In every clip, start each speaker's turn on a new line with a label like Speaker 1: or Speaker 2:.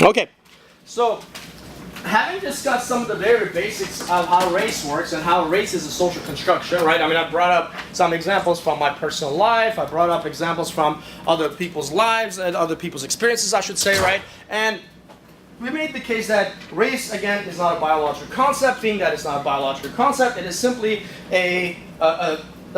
Speaker 1: Okay, so having discussed some of the very basics of how race works and how race is a social construction, right? I mean, I brought up some examples from my personal life. I brought up examples from other people's lives and other people's experiences, I should say, right? And we made the case that race, again, is not a biological concept. Being that it's not a biological concept, it is simply a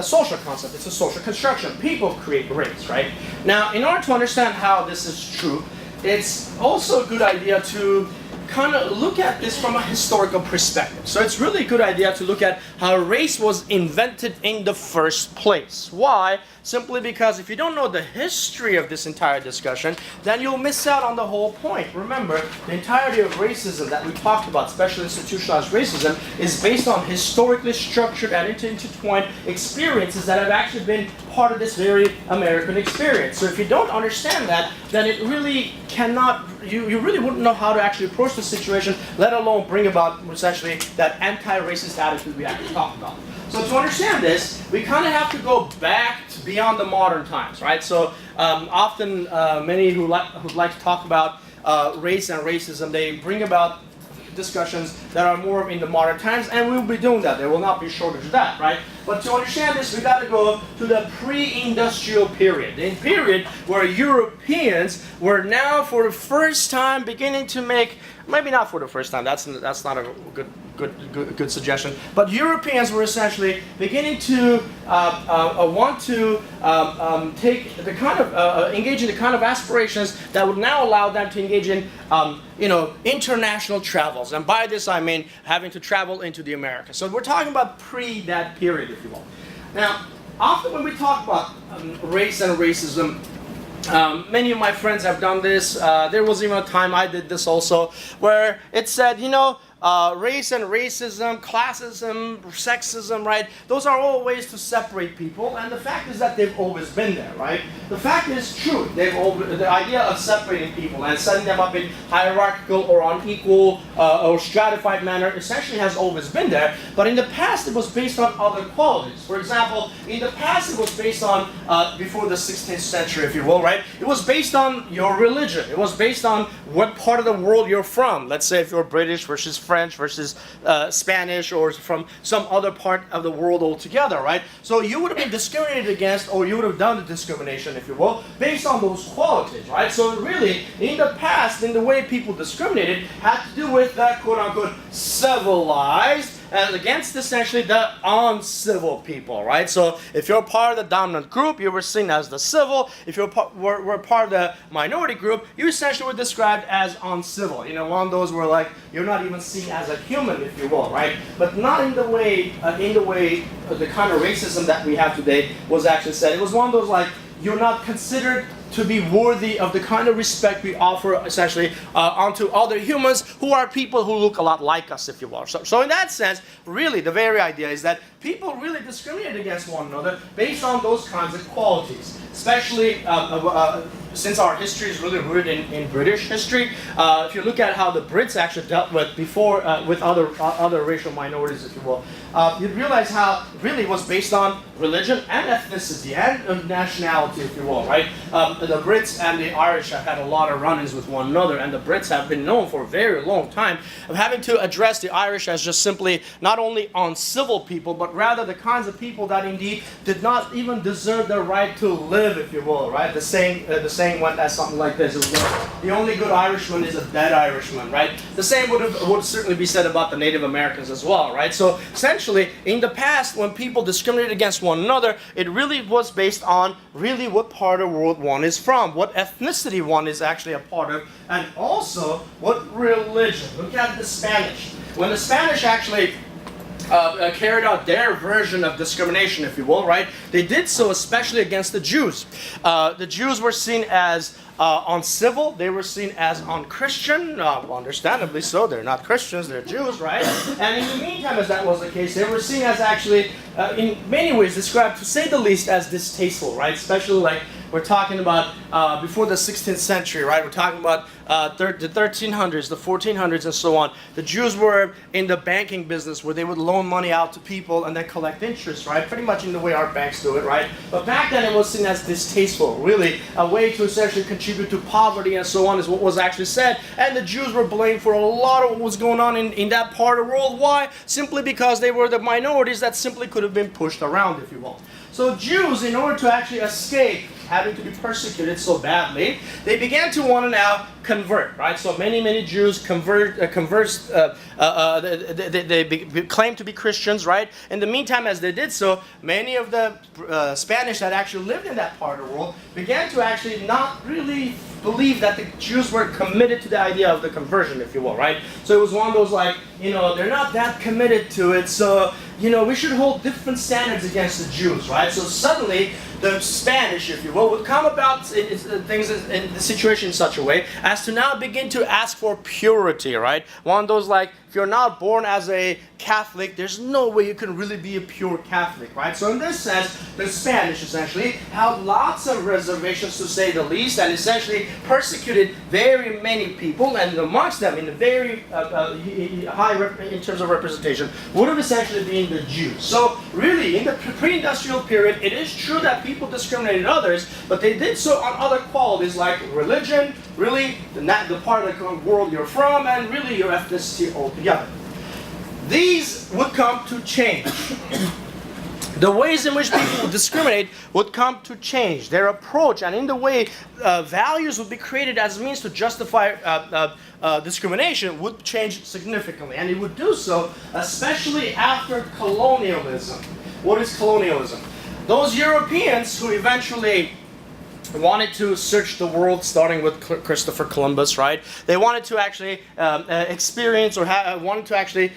Speaker 1: social concept. It's a social construction. People create race, right? Now, in order to understand how this is true, it's also a good idea to kind of look at this from a historical perspective. So it's really a good idea to look at how race was invented in the first place. Why? Simply because if you don't know the history of this entire discussion, then you'll miss out on the whole point. Remember, the entirety of racism that we talked about, especially institutionalized racism, is based on historically structured and intertwined experiences that have actually been part of this very American experience. So if you don't understand that, then it really cannot, you really wouldn't know how to actually approach the situation, let alone bring about essentially that anti-racist attitude we actually talked about. So to understand this, we kind of have to go back to beyond the modern times, right? So often many who like to talk about race and racism, they bring about discussions that are more in the modern times, and we'll be doing that. There will not be shortage of that, right? But to understand this, we got to go to the pre-industrial period, the period where Europeans were now for the first time beginning to make, maybe not for the first time, that's not a good suggestion, but Europeans were essentially beginning to want to take the kind of engage in the kind of aspirations that would now allow them to engage in international travels, and by this I mean having to travel into the Americas. So we're talking about pre that period, if you will. Now, often when we talk about race and racism, many of my friends have done this. There was even a time I did this also, where it said, race and racism, classism, sexism, right? Those are all ways to separate people, and the fact is that they've always been there, right? The fact is true. The idea of separating people and setting them up in hierarchical or unequal or stratified manner essentially has always been there, but in the past it was based on other qualities. For example, in the past it was based on, before the 16th century, if you will, right? It was based on your religion. It was based on what part of the world you're from. Let's say if you're British versus French versus Spanish, or from some other part of the world altogether, right? So you would have been discriminated against, or you would have done the discrimination, if you will, based on those qualities, right? So really, in the past, in the way people discriminated, had to do with that quote-unquote civilized, and against essentially the uncivil people, right? So if you're part of the dominant group, you were seen as the civil. If you were part of the minority group, you essentially were described as uncivil. One of those were like, you're not even seen as a human, if you will, right? But not in the way the kind of racism that we have today was actually said. It was one of those like, you're not considered to be worthy of the kind of respect we offer essentially onto other humans who are people who look a lot like us, if you will. So in that sense, really the very idea is that people really discriminate against one another based on those kinds of qualities, especially since our history is really rooted in British history. If you look at how the Brits actually dealt with before with other racial minorities, if you will, you'd realize how really it was based on religion and ethnicity and nationality, if you will, right? The Brits and the Irish have had a lot of run-ins with one another, and the Brits have been known for a very long time of having to address the Irish as just simply not only uncivil people, but rather the kinds of people that indeed did not even deserve the right to live, if you will, right? The saying went as something like this: it was the only good Irishman is a dead Irishman, right? The same would certainly be said about the Native Americans as well, right? So essentially, in the past, when people discriminated against one another, it really was based on really what part of the world one is from, what ethnicity one is actually a part of, and also what religion. Look at the Spanish. When the Spanish actually carried out their version of discrimination, if you will, right? They did so especially against the Jews. The Jews were seen as uncivil. They were seen as unchristian. Understandably so. They're not Christians. They're Jews, right? And in the meantime, as that was the case, they were seen as actually, in many ways, described, to say the least, as distasteful, right? Especially like We're talking about before the 16th century, right? We're talking about the 1300s, the 1400s, and so on. The Jews were in the banking business where they would loan money out to people and then collect interest, right? Pretty much in the way our banks do it, right? But back then it was seen as distasteful, really a way to essentially contribute to poverty and so on is what was actually said. And the Jews were blamed for a lot of what was going on in that part of the world. Why? Simply because they were the minorities that simply could have been pushed around, if you will. So Jews, in order to actually escape having to be persecuted so badly, they began to want to now convert, right? So many Jews they claimed to be Christians, right? In the meantime, as they did so, many of the Spanish that actually lived in that part of the world began to actually not really believe that the Jews were committed to the idea of the conversion, if you will, right? So it was one of those like, they're not that committed to it, so, we should hold different standards against the Jews, right? So suddenly, the Spanish, if you will, would come about things in the situation in such a way as to now begin to ask for purity, right? One of those like, if you're not born as a Catholic, there's no way you can really be a pure Catholic, right? So in this sense, the Spanish essentially had lots of reservations, to say the least, and essentially persecuted very many people, and amongst them, in a very high in terms of representation, would have essentially been the Jews. So really, in the pre-industrial period, it is true that people discriminated others, but they did so on other qualities like religion, really the part of the world you're from, and really your ethnicity altogether. These would come to change. The ways in which people would discriminate would come to change. Their approach and in the way values would be created as a means to justify discrimination would change significantly. And it would do so especially after colonialism. What is colonialism? Those Europeans who eventually wanted to search the world, starting with Christopher Columbus, right? They wanted to actually experience or wanted to actually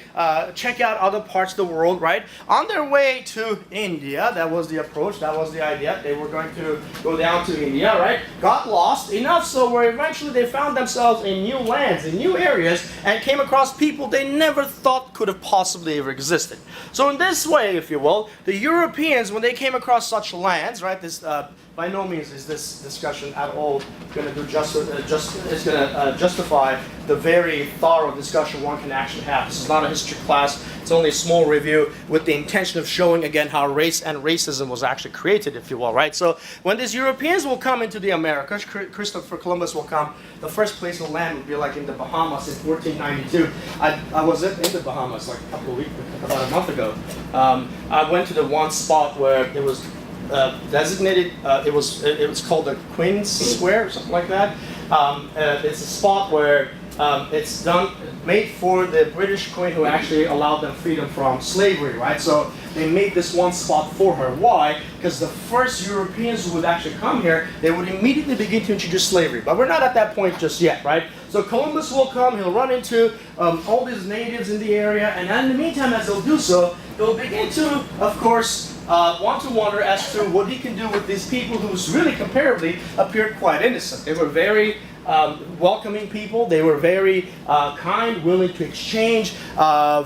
Speaker 1: check out other parts of the world, right? On their way to India, that was the approach, that was the idea. They were going to go down to India, right? Got lost, enough so where eventually they found themselves in new lands, in new areas, and came across people they never thought could have possibly ever existed. So in this way, if you will, the Europeans, when they came across such lands, right, this by no means is this discussion at all going to justify the very thorough discussion one can actually have. This is not a history class. It's only a small review with the intention of showing again how race and racism was actually created, if you will, right? So when these Europeans will come into the Americas, Christopher Columbus will come. The first place he'll land would be like in the Bahamas in 1492. I was in the Bahamas like a couple of weeks, about a month ago. I went to the one spot where it was designated, it was called the Queen's Square or something like that. It's a spot where it's made for the British Queen who actually allowed them freedom from slavery, right? So they made this one spot for her. Why? Because the first Europeans who would actually come here, they would immediately begin to introduce slavery. But we're not at that point just yet, right? So Columbus will come, he'll run into all these natives in the area, and in the meantime, as they'll do so, they'll begin to, of course, want to wonder as to what he can do with these people who really comparatively appeared quite innocent. They were very welcoming people. They were very kind, willing to exchange,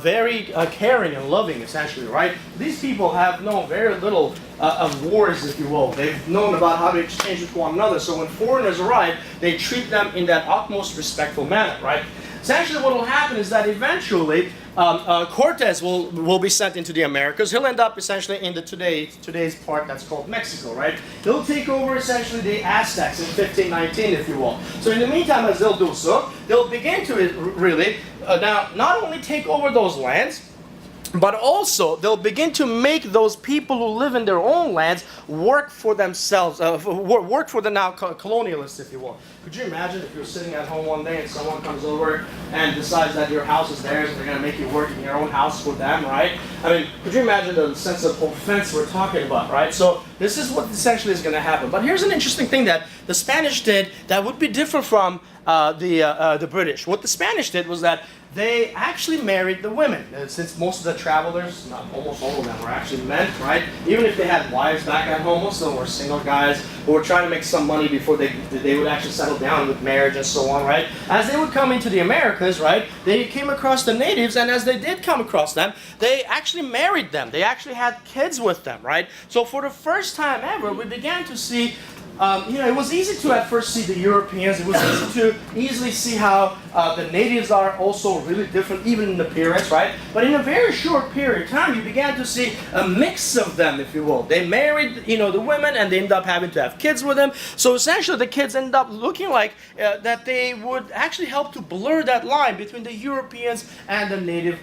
Speaker 1: very caring and loving, essentially, right? These people have known very little of wars, if you will. They've known about how to exchange with one another. So when foreigners arrive, they treat them in that utmost respectful manner, right? Essentially, what will happen is that eventually Cortez will be sent into the Americas. He'll end up essentially in the today's part that's called Mexico, right? He'll take over essentially the Aztecs in 1519, if you will. So in the meantime, as they'll do so, they'll begin to really now not only take over those lands, but also they'll begin to make those people who live in their own lands work for themselves, work for the now colonialists, if you will. Could you imagine if you're sitting at home one day and someone comes over and decides that your house is theirs and they're going to make you work in your own house for them, right? I mean, could you imagine the sense of offense we're talking about, right? So this is what essentially is going to happen. But here's an interesting thing that the Spanish did that would be different from the British. What the Spanish did was that they actually married the women. Since most of the travelers, not almost all of them, were actually men, right? Even if they had wives back at home, most of them were single guys who were trying to make some money before they would actually settle down with marriage and so on, right? As they would come into the Americas, right, they came across the natives, and as they did come across them, they actually married them. They actually had kids with them, right? So for the first time ever, we began to see it was easy to at first see the Europeans. It was easy to easily see how the natives are also really different, even in appearance, right? But in a very short period of time, you began to see a mix of them, if you will. They married, the women, and they ended up having to have kids with them. So essentially, the kids ended up looking like that they would actually help to blur that line between the Europeans and the native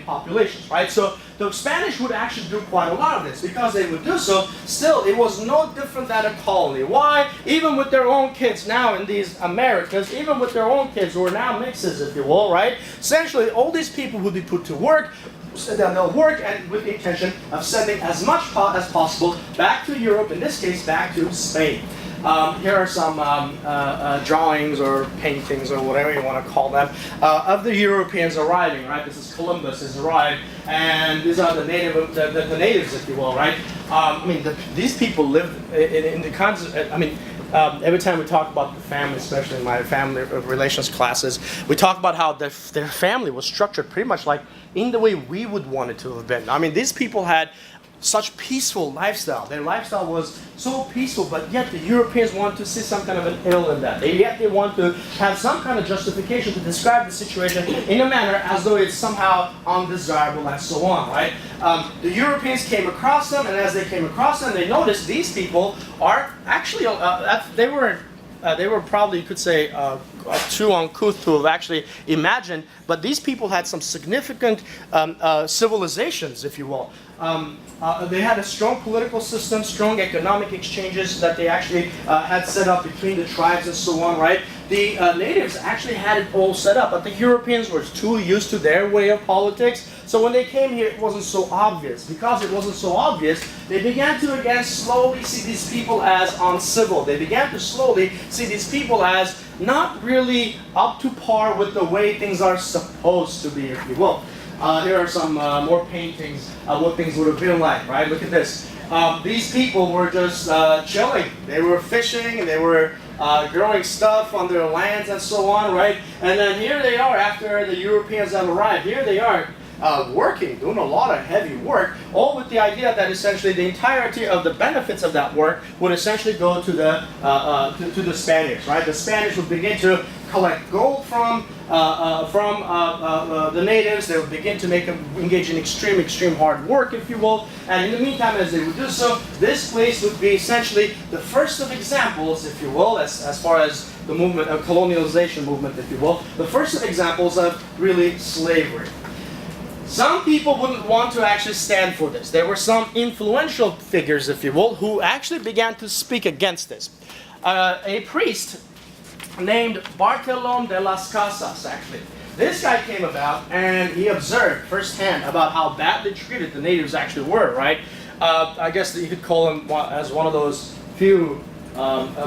Speaker 1: populations, right? So the Spanish would actually do quite a lot of this. Because they would do so, still, it was no different than a colony. Why? Even with their own kids now in these Americas, even with their own kids who are now mixes, if you will, right? Essentially, all these people would be put to work. They'll work and with the intention of sending as much as possible back to Europe, in this case, back to Spain. Here are some drawings or paintings or whatever you want to call them of the Europeans arriving, right? This is Columbus has arrived, and these are the natives, if you will, right? These people lived in the kinds of, every time we talk about the family, especially in my family relations classes, we talk about how their family was structured pretty much like in the way we would want it to have been. These people had such peaceful lifestyle. Their lifestyle was so peaceful, but yet the Europeans want to see some kind of an ill in that. Yet they want to have some kind of justification to describe the situation in a manner as though it's somehow undesirable and so on, right? The Europeans came across them, and as they came across them, they noticed these people are actually, they were probably, you could say, too uncouth to have actually imagined, but these people had some significant civilizations, if you will. They had a strong political system, strong economic exchanges that they actually had set up between the tribes and so on, right? The natives actually had it all set up, but the Europeans were too used to their way of politics. So when they came here, it wasn't so obvious. Because it wasn't so obvious, they began to again slowly see these people as uncivil. They began to slowly see these people as not really up to par with the way things are supposed to be, if you will. Here are some more paintings of what things would have been like, right? Look at this. These people were just chilling. They were fishing, and they were growing stuff on their lands and so on, right? And then here they are after the Europeans have arrived. Here they are working, doing a lot of heavy work, all with the idea that essentially the entirety of the benefits of that work would essentially go to the Spaniards, right? The Spanish would begin to collect gold from the natives. They would begin to engage in extreme hard work, if you will. And in the meantime, as they would do so, this place would be essentially the first of examples, if you will, as far as the movement of colonialization movement, if you will, the first of examples of really slavery. Some people wouldn't want to actually stand for this. There were some influential figures, if you will, who actually began to speak against this. A priest named Bartolome de las Casas, actually. This guy came about and he observed firsthand about how badly treated the natives actually were, right? I guess that you could call him as one of those few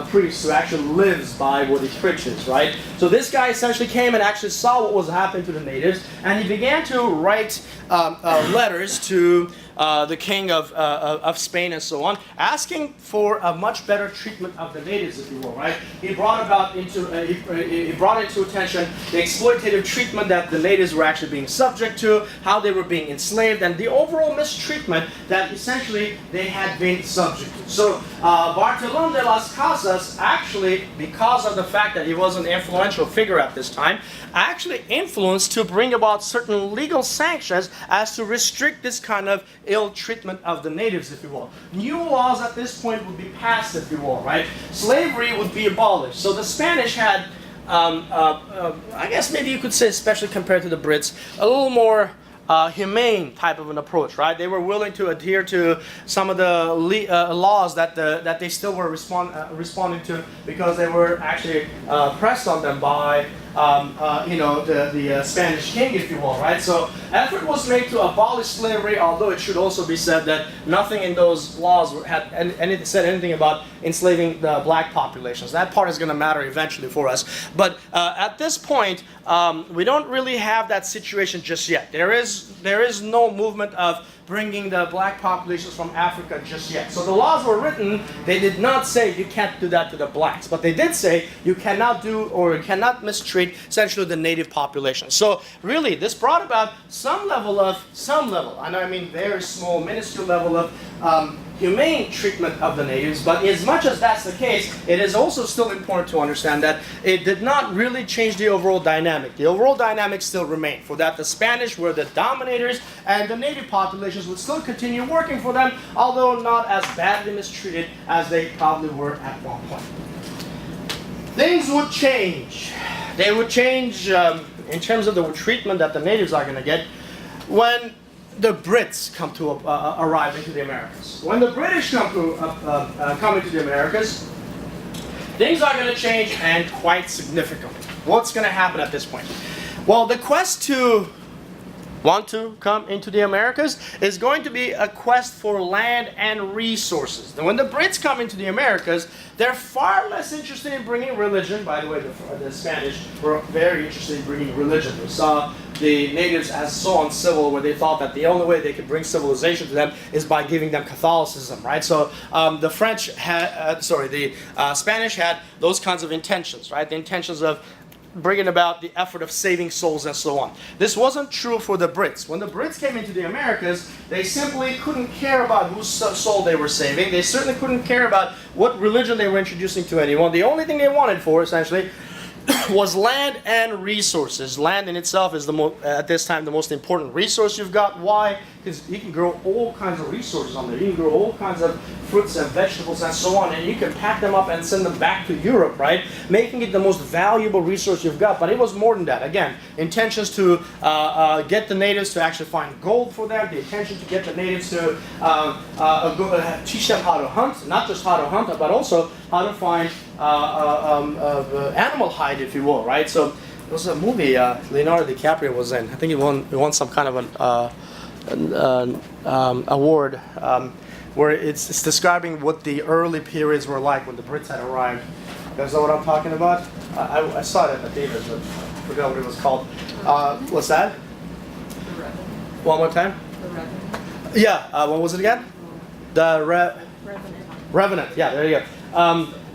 Speaker 1: priest who actually lives by what he preaches, right? So this guy essentially came and actually saw what was happening to the natives, and he began to write letters to the king of Spain and so on, asking for a much better treatment of the natives, if you will, right? He brought into attention the exploitative treatment that the natives were actually being subject to, how they were being enslaved, and the overall mistreatment that essentially they had been subject to. So Bartolome de las Casas actually, because of the fact that he was an influential figure at this time, actually influenced to bring about certain legal sanctions as to restrict this kind of ill treatment of the natives, if you will. New laws at this point would be passed, if you will, right? Slavery would be abolished. So the Spanish had, I guess maybe you could say, especially compared to the Brits, a little more humane type of an approach, right? They were willing to adhere to some of the laws that they still were responding to, because they were actually pressed on them by the Spanish king, if you will, right? So effort was made to abolish slavery, although it should also be said that nothing in those laws had said anything about enslaving the black populations. That part is going to matter eventually for us. But at this point, we don't really have that situation just yet. There is no movement of bringing the black populations from Africa just yet. So the laws were written, they did not say you can't do that to the blacks, but they did say you cannot do or you cannot mistreat essentially the native population. So really this brought about some level, and I mean very small, minuscule level of humane treatment of the natives, but as much as that's the case, it is also still important to understand that it did not really change the overall dynamic. The overall dynamic still remained, for that the Spanish were the dominators and the native populations would still continue working for them, although not as badly mistreated as they probably were at one point. Things would change. They would change in terms of the treatment that the natives are going to get when the Brits come to arrive into the Americas. When the British come into the Americas, things are going to change, and quite significantly. What's going to happen at this point? Well, the quest to want to come into the Americas is going to be a quest for land and resources. And when the Brits come into the Americas, they're far less interested in bringing religion. By the way, the Spanish were very interested in bringing religion. They saw the natives as so uncivil, where they thought that the only way they could bring civilization to them is by giving them Catholicism, right? So the French had, the Spanish had those kinds of intentions, right? The intentions of bringing about the effort of saving souls and so on. This wasn't true for the Brits. When the Brits came into the Americas, they simply couldn't care about whose soul they were saving. They certainly couldn't care about what religion they were introducing to anyone. The only thing they wanted for, essentially, was land and resources. Land in itself is at this time the most important resource you've got. Why? Because you can grow all kinds of resources on there. You can grow all kinds of fruits and vegetables and so on, and you can pack them up and send them back to Europe, right? Making it the most valuable resource you've got. But it was more than that. Again, intentions to get the natives to actually find gold for them. The intention to get the natives to teach them how to hunt. Not just how to hunt, but also how to find animal hide, if you will, right? So there was a movie Leonardo DiCaprio was in. I think he won some kind of an award where it's describing what the early periods were like when the Brits had arrived. You guys know what I'm talking about? I saw it at the theater, but I forgot what it was called. What's that?
Speaker 2: The Revenant.
Speaker 1: One more time?
Speaker 2: The Revenant.
Speaker 1: Yeah, what was it again? The
Speaker 2: Revenant.
Speaker 1: Revenant, yeah, there you go.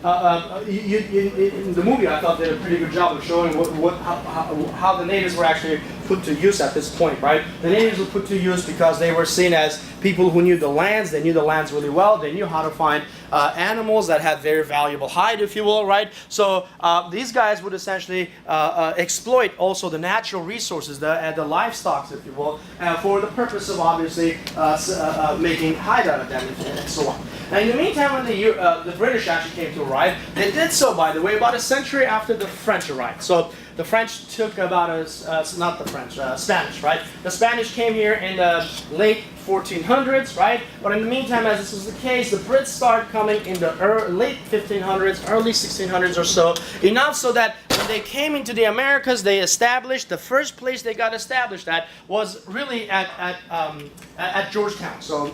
Speaker 1: In the movie, I thought they did a pretty good job of showing how the natives were actually put to use at this point, right? The natives were put to use because they were seen as people who knew the lands. They knew the lands really well. They knew how to find animals that had very valuable hide, if you will, right? So these guys would essentially exploit also the natural resources, the livestock, if you will, for the purpose of obviously making hide out of them and so on. Now, in the meantime, when the British actually came to arrive, they did so, by the way, about a century after the French arrived. So the French took about Spanish, right? The Spanish came here in the late 1400s, right? But in the meantime, as this was the case, the Brits started coming in the late 1500s, early 1600s or so, enough so that when they came into the Americas, they established, the first place they got established at was really at Georgetown. So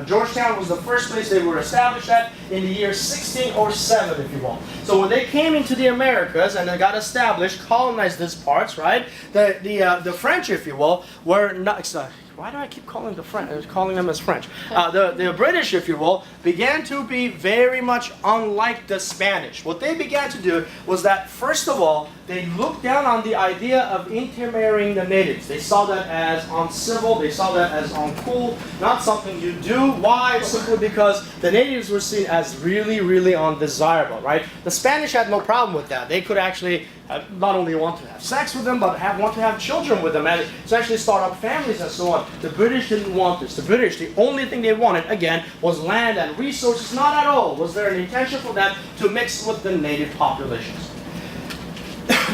Speaker 1: Georgetown was the first place they were established at in the year 1607, if you will. So when they came into the Americas and they got established, colonized these parts, right? The French, if you will, were not. Why do I keep calling them as French? The British, if you will, began to be very much unlike the Spanish. What they began to do was that, first of all, they looked down on the idea of intermarrying the natives. They saw that as uncivil, they saw that as uncool, not something you do. Why? Simply because the natives were seen as really, really undesirable, right? The Spanish had no problem with that. They could actually not only want to have sex with them, but want to have children with them and essentially start up families and so on. The British didn't want this. The British, the only thing they wanted, again, was land and resources. Not at all was there an intention for them to mix with the native populations.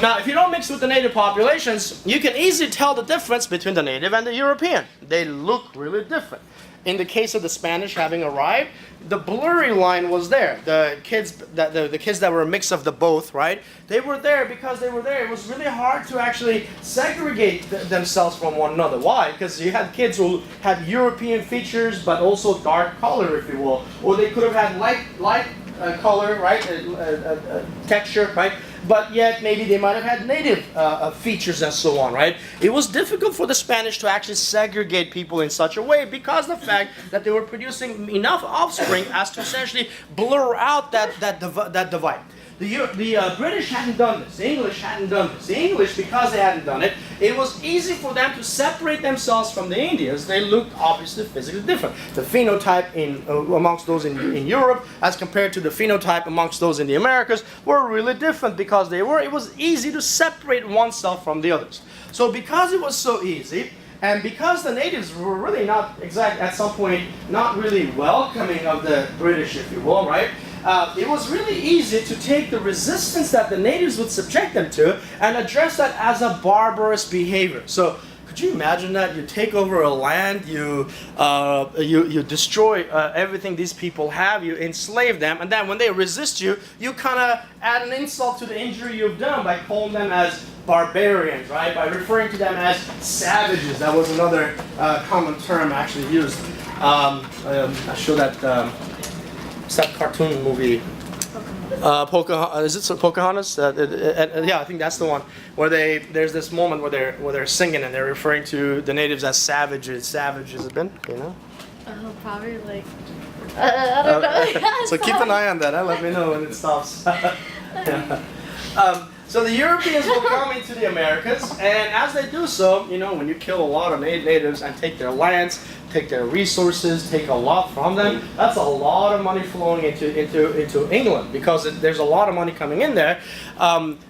Speaker 1: Now, if you don't mix with the native populations, you can easily tell the difference between the native and the European. They look really different. In the case of the Spanish having arrived, the blurry line was there. The kids that were a mix of the both, right? They were there because they were there. It was really hard to actually segregate themselves from one another. Why? Because you had kids who had European features, but also dark color, if you will. Or they could have had light color, right? Texture, right? But yet maybe they might have had native features and so on, right? It was difficult for the Spanish to actually segregate people in such a way because of the fact that they were producing enough offspring as to essentially blur out that divide. The British hadn't done this. The English hadn't done this. The English, because they hadn't done it, it was easy for them to separate themselves from the Indians. They looked obviously physically different. The phenotype amongst those in Europe as compared to the phenotype amongst those in the Americas were really different because it was easy to separate oneself from the others. So because it was so easy, and because the natives were really not at some point, not really welcoming of the British, if you will, right? It was really easy to take the resistance that the natives would subject them to and address that as a barbarous behavior. So could you imagine that? You take over a land, you destroy everything these people have, you enslave them, and then when they resist you, you kind of add an insult to the injury you've done by calling them as barbarians, right? By referring to them as savages. That was another common term actually used. I showed that. It's that cartoon movie. Is it Pocahontas? Yeah, I think that's the one where there's this moment where they're singing and they're referring to the natives as savages. Savage has it been? You know?
Speaker 2: Probably like I don't know.
Speaker 1: So keep an eye on that. Let me know when it stops. Yeah. So the Europeans will come into the Americas, and as they do so, you know, when you kill a lot of natives and take their lands, take their resources, take a lot from them, that's a lot of money flowing into England because there's a lot of money coming in there.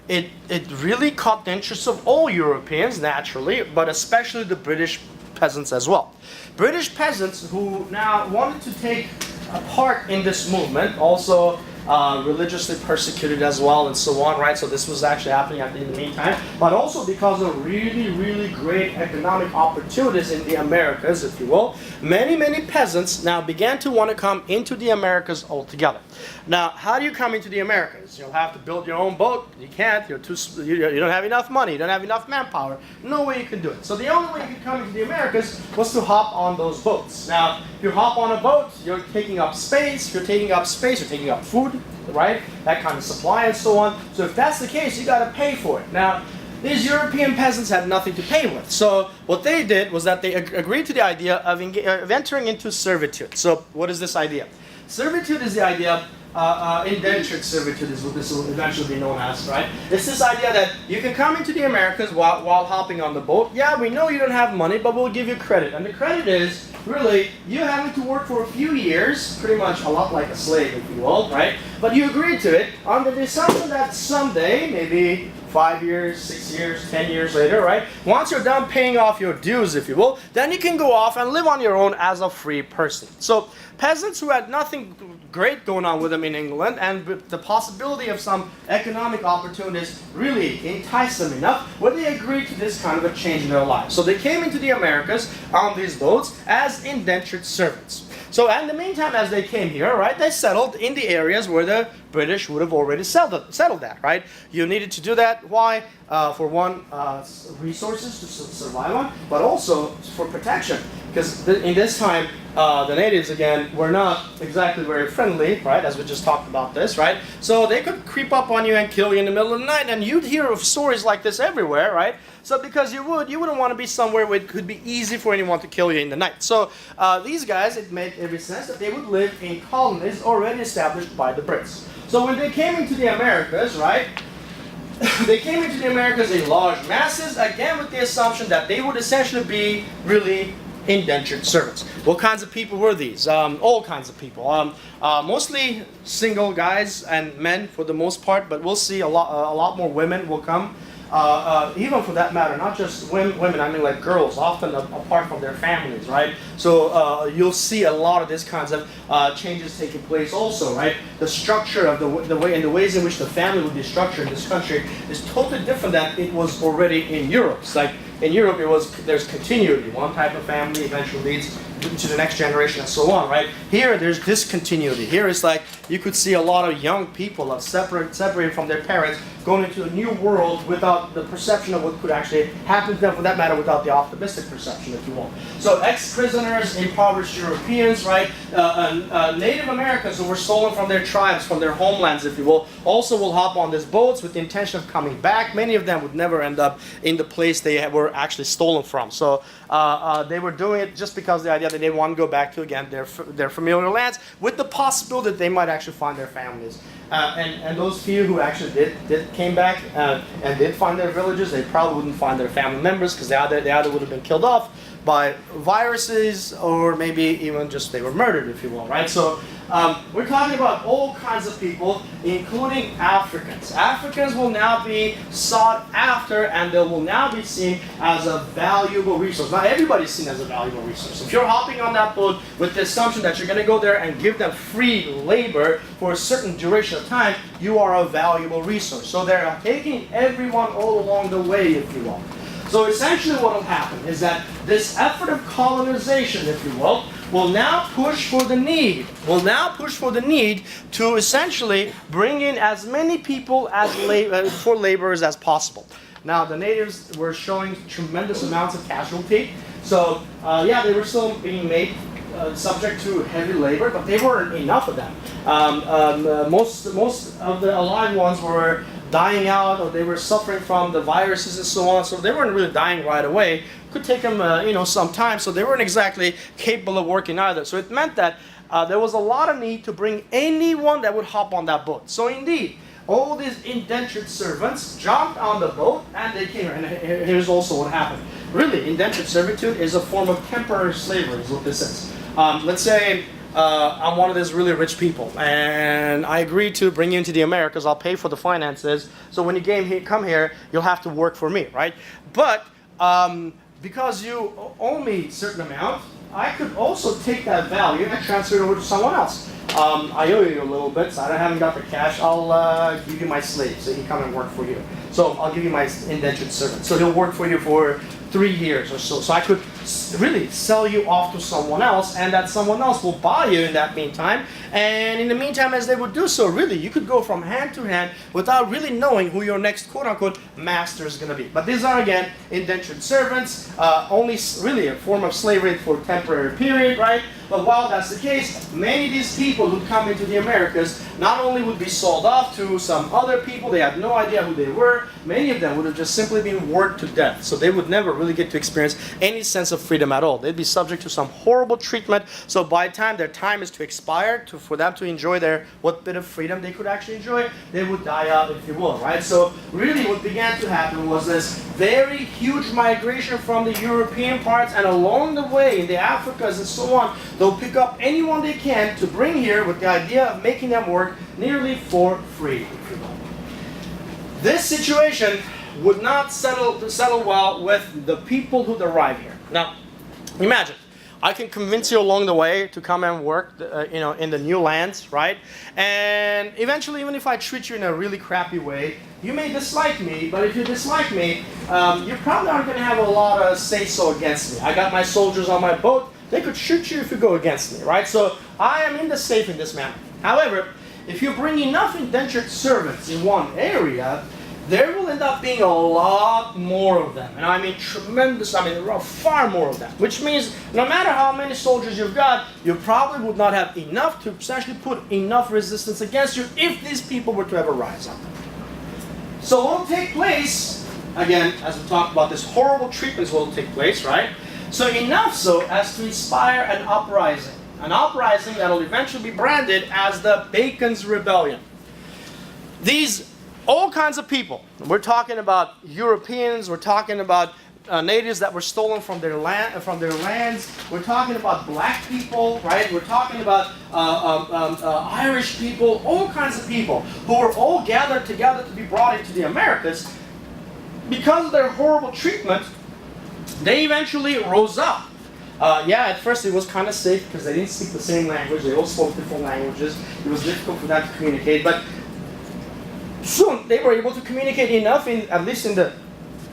Speaker 1: It really caught the interest of all Europeans, naturally, but especially the British peasants as well. British peasants who now wanted to take a part in this movement, also religiously persecuted as well and so on, right? So this was actually happening in the meantime, but also because of really, really great economic opportunities in the Americas, if you will. Many peasants now began to want to come into the Americas altogether. Now, how do you come into the Americas? You'll have to build your own boat. You can't. You don't have enough money. You don't have enough manpower. No way you can do it. So the only way you could come into the Americas was to hop on those boats. Now, if you hop on a boat, you're taking up space. If you're taking up space, you're taking up food, right? That kind of supply and so on. So if that's the case, you got to pay for it. Now, these European peasants had nothing to pay with. So what they did was that they agreed to the idea of entering into servitude. So what is this idea? Servitude is the idea, indentured servitude is what this will eventually be known as, right? It's this idea that you can come into the Americas while hopping on the boat. Yeah, we know you don't have money, but we'll give you credit. And the credit is really you having to work for a few years, pretty much a lot like a slave, if you will, right? But you agreed to it under the assumption that someday, maybe 5 years, 6 years, 10 years later, right? Once you're done paying off your dues, if you will, then you can go off and live on your own as a free person. So peasants who had nothing great going on with them in England and the possibility of some economic opportunities really enticed them enough where they agreed to this kind of a change in their lives. So they came into the Americas on these boats as indentured servants. So in the meantime, as they came here, right, they settled in the areas where the British would have already settled at, right? You needed to do that. Why? For one, resources to survive on, but also for protection. Because in this time, the natives, again, were not exactly very friendly, right? As we just talked about this, right? So they could creep up on you and kill you in the middle of the night, and you'd hear of stories like this everywhere, right? So because you wouldn't want to be somewhere where it could be easy for anyone to kill you in the night. So these guys, it made every sense that they would live in colonies already established by the Brits. So when they came into the Americas, right? They came into the Americas in large masses, again with the assumption that they would essentially be really indentured servants. What kinds of people were these? All kinds of people. Mostly single guys and men for the most part, but we'll see a lot more women will come. Even for that matter, not just women, I mean like girls, often apart from their families, right? So you'll see a lot of these kinds of changes taking place also, right? The structure of the ways in which the family would be structured in this country is totally different than it was already in Europe. It's like in Europe, there's continuity. One type of family eventually leads to the next generation and so on, right? Here, there's discontinuity. Here, it's like you could see a lot of young people separated from their parents going into a new world without the perception of what could actually happen to them, for that matter, without the optimistic perception, if you will. So ex-prisoners, impoverished Europeans, right? Native Americans who were stolen from their tribes, from their homelands, if you will, also will hop on these boats with the intention of coming back. Many of them would never end up in the place they were actually stolen from. So they were doing it just because the idea that they want to go back to, again, their familiar lands, with the possibility that they might actually find their families And those few who actually did came back and did find their villages, they probably wouldn't find their family members because they either would have been killed off by viruses or maybe even just they were murdered, if you will, right? So we're talking about all kinds of people, including Africans. Africans will now be sought after and they will now be seen as a valuable resource. Not everybody's seen as a valuable resource. If you're hopping on that boat with the assumption that you're going to go there and give them free labor for a certain duration of time, you are a valuable resource. So they're taking everyone all along the way, if you will. So essentially what will happen is that this effort of colonization, if you will now push for the need, to essentially bring in as many people as for laborers as possible. Now the natives were showing tremendous amounts of casualty. So yeah, they were still being made subject to heavy labor, but they weren't enough of them. Most of the alive ones were dying out, or they were suffering from the viruses and so on. So they weren't really dying right away. Could take them, some time. So they weren't exactly capable of working either. So it meant that there was a lot of need to bring anyone that would hop on that boat. So indeed, all these indentured servants jumped on the boat and they came here. And here's also what happened. Really, indentured servitude is a form of temporary slavery, is what this is. Let's say I'm one of these really rich people, and I agree to bring you into the Americas. I'll pay for the finances. So when you come here, you'll have to work for me, right? But because you owe me a certain amount, I could also take that value and transfer it over to someone else. I owe you a little bit, so I haven't got the cash. I'll give you my slave, so he come and work for you. So I'll give you my indentured servant. So he'll work for you for 3 years or so. So I could really sell you off to someone else, and that someone else will buy you in that meantime. And in the meantime, as they would do so, really, you could go from hand to hand without really knowing who your next quote-unquote master is going to be. But these are, again, indentured servants, only really a form of slavery for a temporary period, right? But while that's the case, many of these people who come into the Americas not only would be sold off to some other people, they had no idea who they were, many of them would have just simply been worked to death. So they would never really get to experience any sense of freedom at all. They'd be subject to some horrible treatment. So by the time their time is to expire, for them to enjoy what bit of freedom they could actually enjoy, they would die out, if you will, right? So really what began to happen was this very huge migration from the European parts, and along the way in the Africas and so on, they'll pick up anyone they can to bring here with the idea of making them work nearly for free, if you will. This situation would not settle well with the people who arrive here. Now, imagine, I can convince you along the way to come and work, in the new lands, right? And eventually, even if I treat you in a really crappy way, you may dislike me, but if you dislike me, you probably aren't going to have a lot of say-so against me. I got my soldiers on my boat. They could shoot you if you go against me, right? So I am in the safe in this manner. However, if you bring enough indentured servants in one area, there will end up being a lot more of them. And I mean far more of them. Which means no matter how many soldiers you've got, you probably would not have enough to essentially put enough resistance against you if these people were to ever rise up. So what will take place, again, as we talked about, this horrible treatment will take place, right? So enough so as to inspire an uprising. An uprising that will eventually be branded as the Bacon's Rebellion. All kinds of people. We're talking about Europeans. We're talking about natives that were stolen from their lands. We're talking about black people, right? We're talking about Irish people. All kinds of people who were all gathered together to be brought into the Americas. Because of their horrible treatment, they eventually rose up. At first it was kind of safe because they didn't speak the same language. They all spoke different languages. It was difficult for them to communicate, but soon they were able to communicate enough, at least in the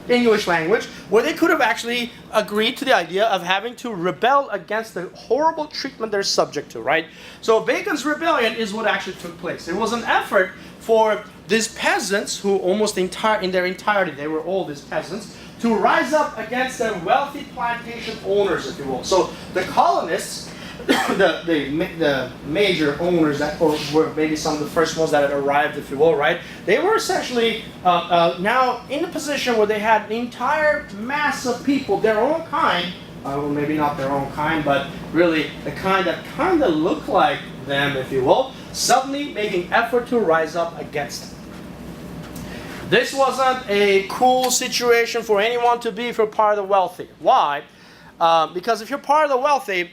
Speaker 1: English language, where they could have actually agreed to the idea of having to rebel against the horrible treatment they're subject to, right? So Bacon's Rebellion is what actually took place. It was an effort for these peasants, who almost in their entirety, they were all these peasants, to rise up against their wealthy plantation owners, if you will. So the colonists, the major owners that were maybe some of the first ones that had arrived, if you will, right? They were essentially now in a position where they had an entire mass of people, their own kind, well, maybe not their own kind, but really the kind that kind of looked like them, if you will, suddenly making effort to rise up against him. This wasn't a cool situation for anyone to be if you're part of the wealthy. Why? Because if you're part of the wealthy,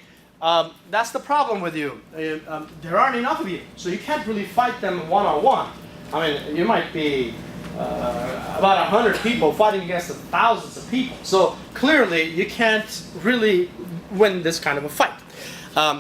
Speaker 1: that's the problem with you. There aren't enough of you, so you can't really fight them one-on-one. I mean, you might be about 100 people fighting against thousands of people. So clearly, you can't really win this kind of a fight.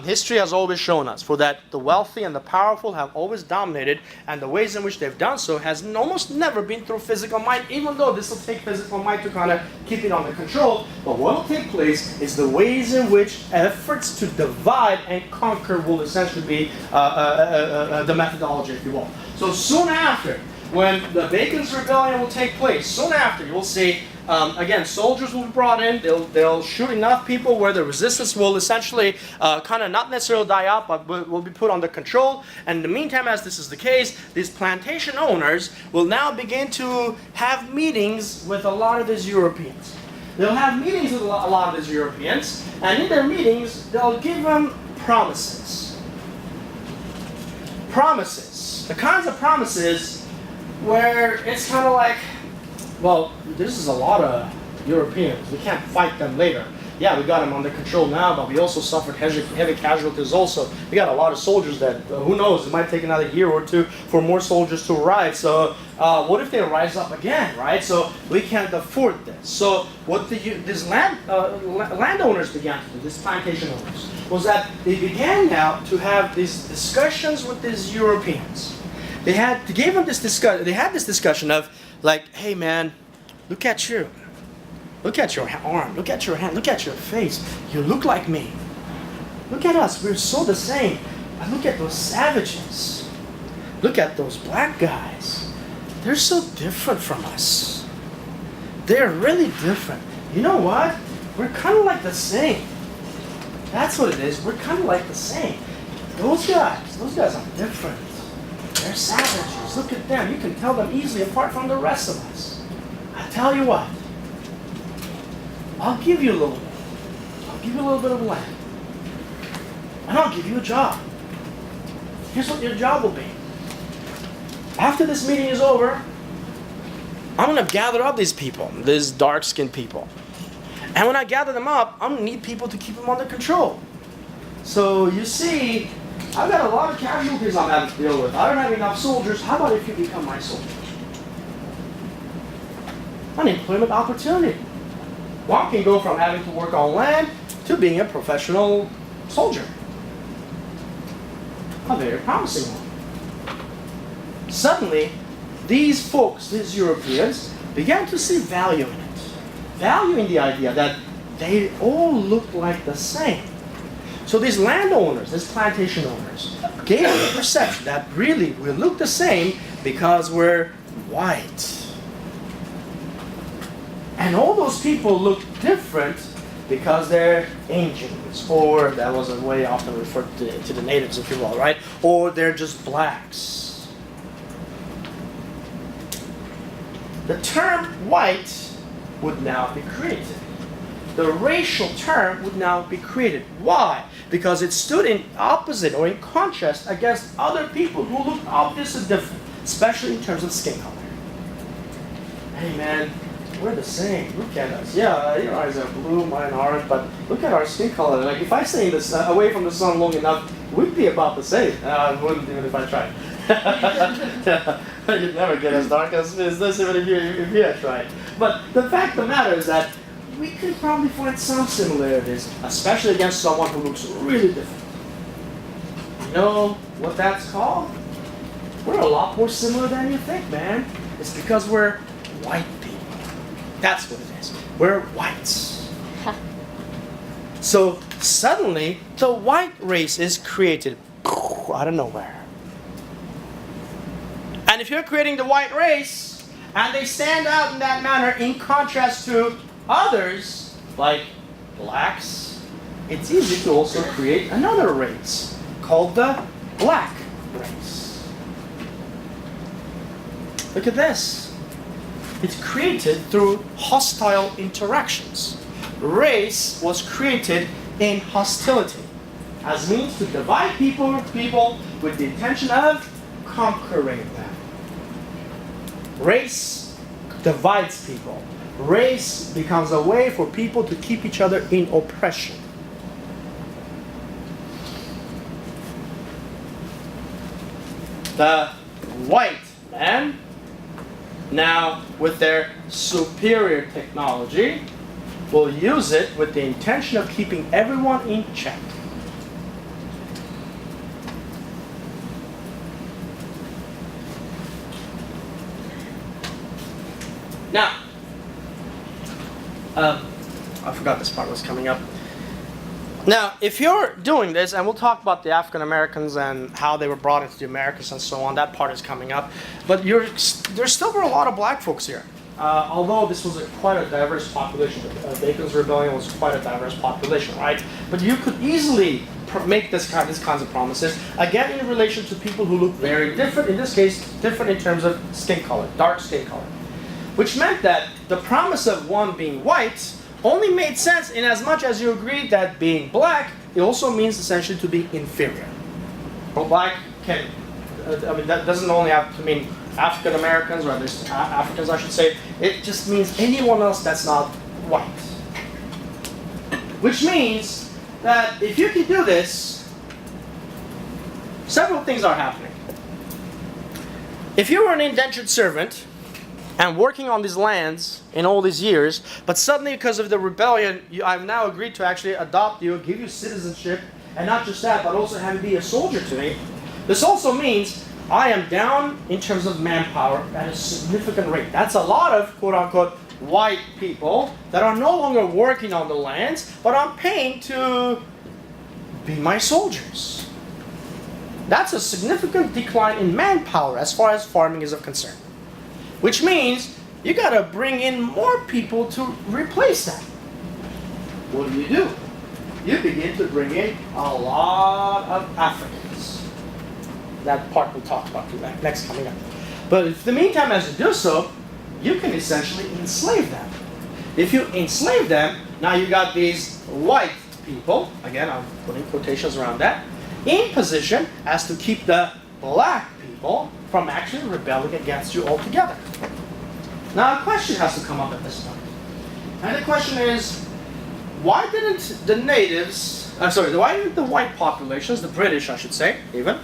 Speaker 1: History has always shown us for that the wealthy and the powerful have always dominated, and the ways in which they've done so has almost never been through physical might, even though this will take physical might to kind of keep it under control. But what will take place is the ways in which efforts to divide and conquer will essentially be the methodology, if you will. So soon after, when the Bacon's Rebellion will take place, soon after you will see, again, soldiers will be brought in, they'll shoot enough people where the resistance will essentially kind of not necessarily die out, but will be put under control. And in the meantime, as this is the case, these plantation owners will now begin to have meetings with a lot of these Europeans. They'll have meetings with a lot of these Europeans, and in their meetings, they'll give them promises. Promises. The kinds of promises where it's kind of like, well, this is a lot of Europeans. We can't fight them later. Yeah, we got them under control now, but we also suffered heavy casualties also. We got a lot of soldiers that, who knows, it might take another year or two for more soldiers to arrive. So what if they rise up again, right? So we can't afford this. So what these landowners began to do, these plantation owners, was that they began now to have these discussions with these Europeans. They had this discussion of like, hey man, look at you. Look at your arm, look at your hand, look at your face. You look like me. Look at us, we're so the same. But look at those savages. Look at those black guys. They're so different from us. They're really different. You know what? We're kind of like the same. That's what it is. We're kind of like the same. Those guys are different. They're savages. Look at them. You can tell them easily apart from the rest of us. I tell you what. I'll give you a little bit. I'll give you a little bit of land. And I'll give you a job. Here's what your job will be. After this meeting is over, I'm going to gather up these people, these dark-skinned people. And when I gather them up, I'm going to need people to keep them under control. So you see, I've got a lot of casualties I'm having to deal with. I don't have enough soldiers. How about if you become my soldier? An employment opportunity. One can go from having to work on land to being a professional soldier. A very promising one. Suddenly, these folks, these Europeans, began to see value in it. Value in the idea that they all look like the same. So these landowners, these plantation owners, gained the perception that really we look the same because we're white. And all those people look different because they're Indians, or that was a way often referred to the natives, if you will, right? Or they're just blacks. The term white would now be created. The racial term would now be created. Why? Because it stood in opposite or in contrast against other people who looked obviously different, especially in terms of skin color. Hey man, we're the same. Look at us. Yeah, your eyes are blue, mine aren't, but look at our skin color. Like if I stay in this, away from the sun long enough, we'd be about the same. I wouldn't even if I tried. You'd never get as dark as this even if you had tried. But the fact of the matter is that we could probably find some similarities, especially against someone who looks really different. You know what that's called? We're a lot more similar than you think, man. It's because we're white people. That's what it is. We're whites. So suddenly, the white race is created out of nowhere. And if you're creating the white race, and they stand out in that manner in contrast to others, like blacks, it's easy to also create another race called the black race. Look at this. It's created through hostile interactions. Race was created in hostility as means to divide people with the intention of conquering them. Race divides people. Race becomes a way for people to keep each other in oppression. The white man, now with their superior technology, will use it with the intention of keeping everyone in check. Now, I forgot this part was coming up. Now, if you're doing this, and we'll talk about the African Americans and how they were brought into the Americas and so on, that part is coming up. But there still were a lot of black folks here. Although this was quite a diverse population. Bacon's Rebellion was quite a diverse population, right? But you could easily make these kinds of promises, again in relation to people who look very different, in this case, different in terms of skin color, dark skin color. Which meant that the promise of one being white only made sense in as much as you agreed that being black, it also means essentially to be inferior. But black can, that doesn't only have to mean African Americans, or at least Africans I should say, it just means anyone else that's not white. Which means that if you can do this, several things are happening. If you were an indentured servant, and working on these lands in all these years, but suddenly because of the rebellion, I've now agreed to actually adopt you, give you citizenship, and not just that, but also have you be a soldier to me. This also means I am down in terms of manpower at a significant rate. That's a lot of quote-unquote white people that are no longer working on the lands, but I'm paying to be my soldiers. That's a significant decline in manpower as far as farming is concerned. Which means you gotta bring in more people to replace that. What do? You begin to bring in a lot of Africans. That part we'll talk about next coming up. But in the meantime, as you do so, you can essentially enslave them. If you enslave them, now you got these white people, again I'm putting quotations around that, in position as to keep the black people from actually rebelling against you altogether. Now a question has to come up at this point. And the question is, why didn't the natives, why didn't the white populations, the British I should say, even,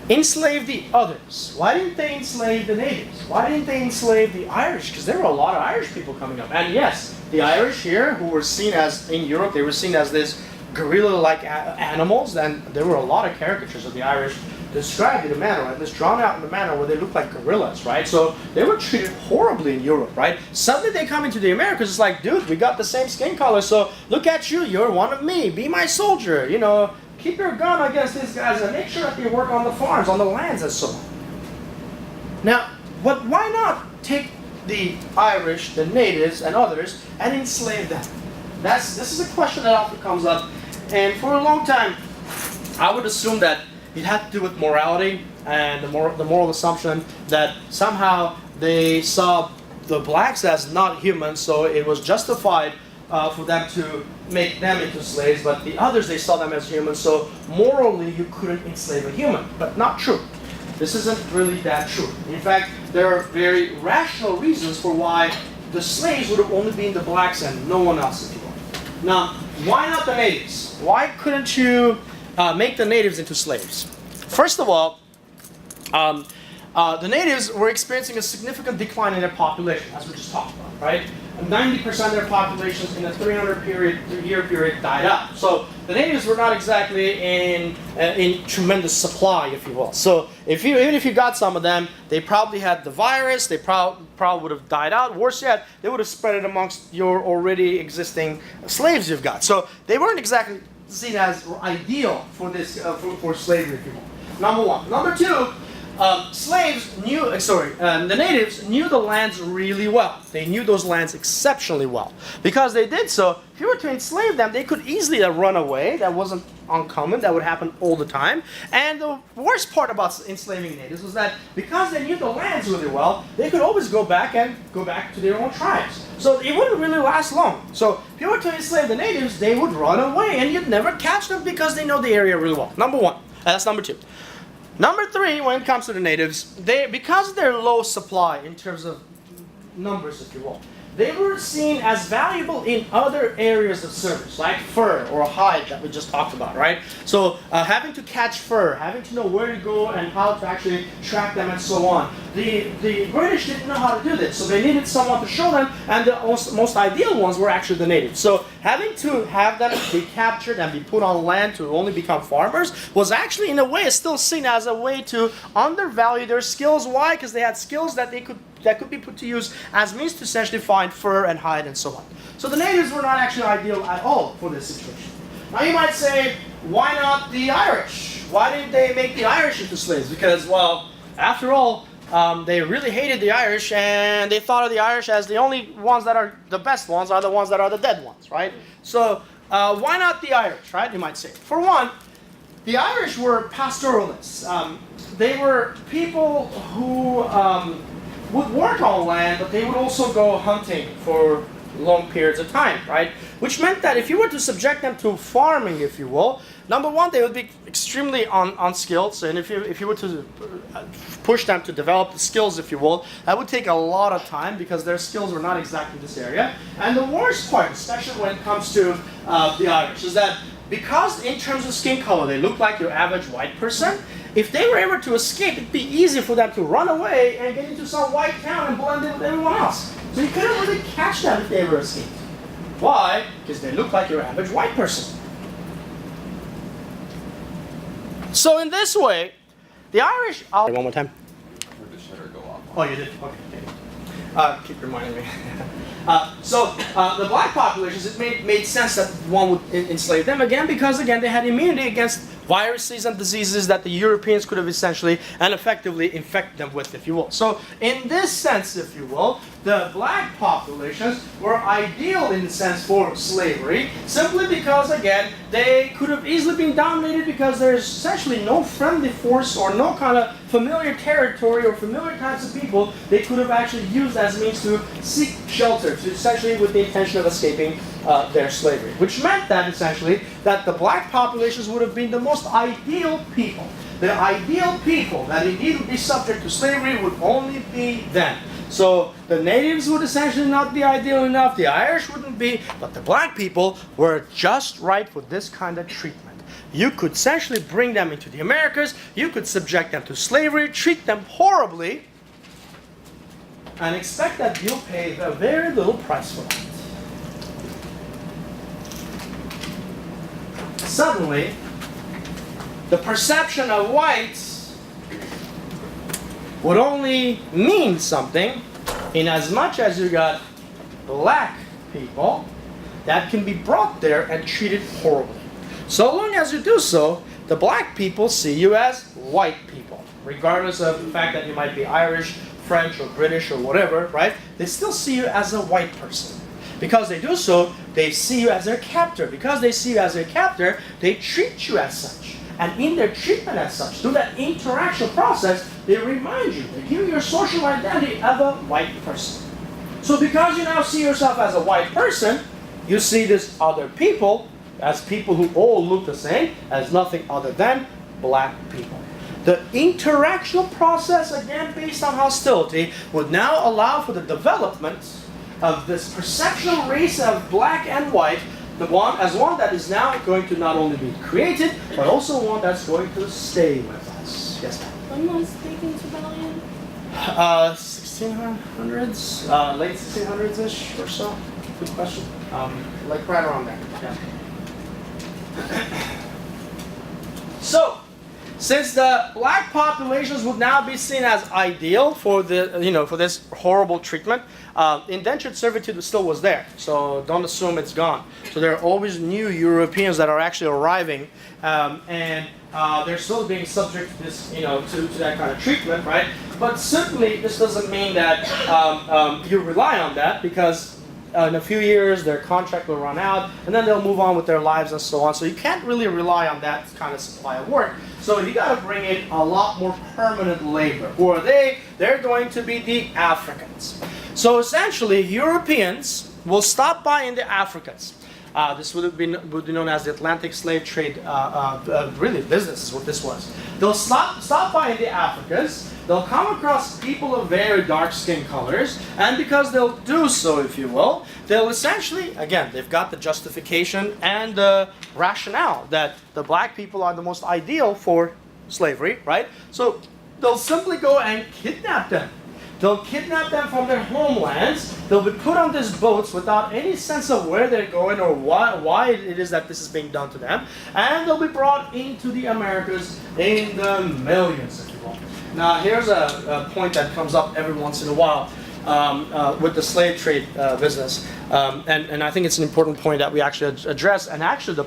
Speaker 1: enslave the others? Why didn't they enslave the natives? Why didn't they enslave the Irish? Because there were a lot of Irish people coming up. And yes, the Irish here, who were seen as, in Europe, they were seen as this gorilla-like animals, and there were a lot of caricatures of the Irish described in a manner, at least drawn out in a manner where they look like gorillas, right? So they were treated horribly in Europe, right? Suddenly they come into the Americas, it's like, dude, we got the same skin color, so look at you, you're one of me, be my soldier, you know, keep your gun against these guys and make sure that they work on the farms, on the lands and so on. Now, why not take the Irish, the natives, and others and enslave them? This is a question that often comes up, and for a long time, I would assume that it had to do with morality and the moral assumption that somehow they saw the blacks as not human, so it was justified for them to make them into slaves, but the others, they saw them as human, so morally you couldn't enslave a human. But not true. This isn't really that true. In fact, there are very rational reasons for why the slaves would have only been the blacks and no one else, if you will. Now, why not the natives? Why couldn't you make the natives into slaves? First of all, the natives were experiencing a significant decline in their population, as we just talked about, right? 90% of their populations in a 300-year period died out. So the natives were not exactly in tremendous supply, if you will. So even if you got some of them, they probably had the virus, they probably would have died out. Worse yet, they would have spread it amongst your already existing slaves you've got. So they weren't exactly seen as ideal for this for slavery people. Number one. Number two, the natives knew the lands really well. They knew those lands exceptionally well. Because they did so, if you were to enslave them, they could easily have run away. That wasn't uncommon. That would happen all the time. And the worst part about enslaving natives was that because they knew the lands really well, they could always go back to their own tribes. So it wouldn't really last long. So if you were to enslave the natives, they would run away and you'd never catch them because they know the area really well. Number one. That's number two. Number 3, when it comes to the natives, because they're low supply in terms of numbers, if you will, they were seen as valuable in other areas of service, like fur or hide that we just talked about, right? So having to catch fur, having to know where to go and how to actually track them and so on. The British didn't know how to do this, so they needed someone to show them, and the most ideal ones were actually the natives. So having to have them be captured and be put on land to only become farmers was actually, in a way, still seen as a way to undervalue their skills. Why? Because they had skills that could be put to use as means to essentially find fur and hide and so on. So the natives were not actually ideal at all for this situation. Now you might say, why not the Irish? Why didn't they make the Irish into slaves? Because, well, after all, they really hated the Irish, and they thought of the Irish as the only ones that are the best ones are the ones that are the dead ones, right? So why not the Irish, right? You might say. For one, the Irish were pastoralists. They were people who would work on land, but they would also go hunting for long periods of time, right? Which meant that if you were to subject them to farming, if you will, number one, they would be extremely unskilled. And if you were to push them to develop the skills, if you will, that would take a lot of time because their skills were not exactly this area. And the worst part, especially when it comes to the Irish, is that because in terms of skin color, they look like your average white person, if they were able to escape, it'd be easy for them to run away and get into some white town and blend in with everyone else. So you couldn't really catch them if they were escaped. Why? Because they look like your average white person. So in this way, the Irish... One more time.
Speaker 3: Heard the shutter go off.
Speaker 1: Oh, you did? Okay. Keep reminding me. The black populations, it made sense that one would enslave them again because, again, they had immunity against viruses and diseases that the Europeans could have essentially and effectively infected them with, if you will. So in this sense, if you will, the black populations were ideal in the sense for slavery, simply because, again, they could have easily been dominated because there's essentially no friendly force or no kind of familiar territory or familiar types of people they could have actually used as means to seek shelter, to essentially with the intention of escaping their slavery. Which meant that essentially that the black populations would have been the most ideal people. The ideal people that indeed would be subject to slavery would only be them. So the natives would essentially not be ideal enough, the Irish wouldn't be, but the black people were just right for this kind of treatment. You could essentially bring them into the Americas, you could subject them to slavery, treat them horribly, and expect that you'll pay a very little price for that. Suddenly, the perception of whites would only mean something in as much as you got black people that can be brought there and treated horribly. So long as you do so, the black people see you as white people, regardless of the fact that you might be Irish, French, or British, or whatever, right? They still see you as a white person. Because they do so, they see you as their captor. Because they see you as their captor, they treat you as such. And in their treatment as such, through that interaction process, they remind you, they give you your social identity of a white person. So because you now see yourself as a white person, you see this other people as people who all look the same, as nothing other than black people. The interactional process, again based on hostility, would now allow for the development of this perceptual race of black and white, one that is now going to not only be created, but also one that's going to stay with us. Yes, ma'am?
Speaker 2: When was Bacon's Rebellion?
Speaker 1: 1600s, late 1600s-ish or so. Good question. Like right around there. Yeah. So, since the black populations would now be seen as ideal for for this horrible treatment, indentured servitude still was there. So don't assume it's gone. So there are always new Europeans that are actually arriving, and they're still being subject to this, to that kind of treatment, right? But certainly this doesn't mean that you rely on that, because in a few years their contract will run out, and then they'll move on with their lives and so on. So you can't really rely on that kind of supply of work. So you got to bring in a lot more permanent labor. Who are they? They're going to be the Africans. So essentially, Europeans will stop by in the Africas. This would be known as the Atlantic slave trade. Really, business is what this was. They'll stop by in the Africas. They'll come across people of very dark skin colors, and because they'll do so, if you will, they'll essentially, again, they've got the justification and the rationale that the black people are the most ideal for slavery, right? So they'll simply go and kidnap them. They'll kidnap them from their homelands. They'll be put on these boats without any sense of where they're going or why it is that this is being done to them. And they'll be brought into the Americas in the millions, if you will. Now, here's a point that comes up every once in a while with the slave trade business. And I think it's an important point that we actually address. And actually, the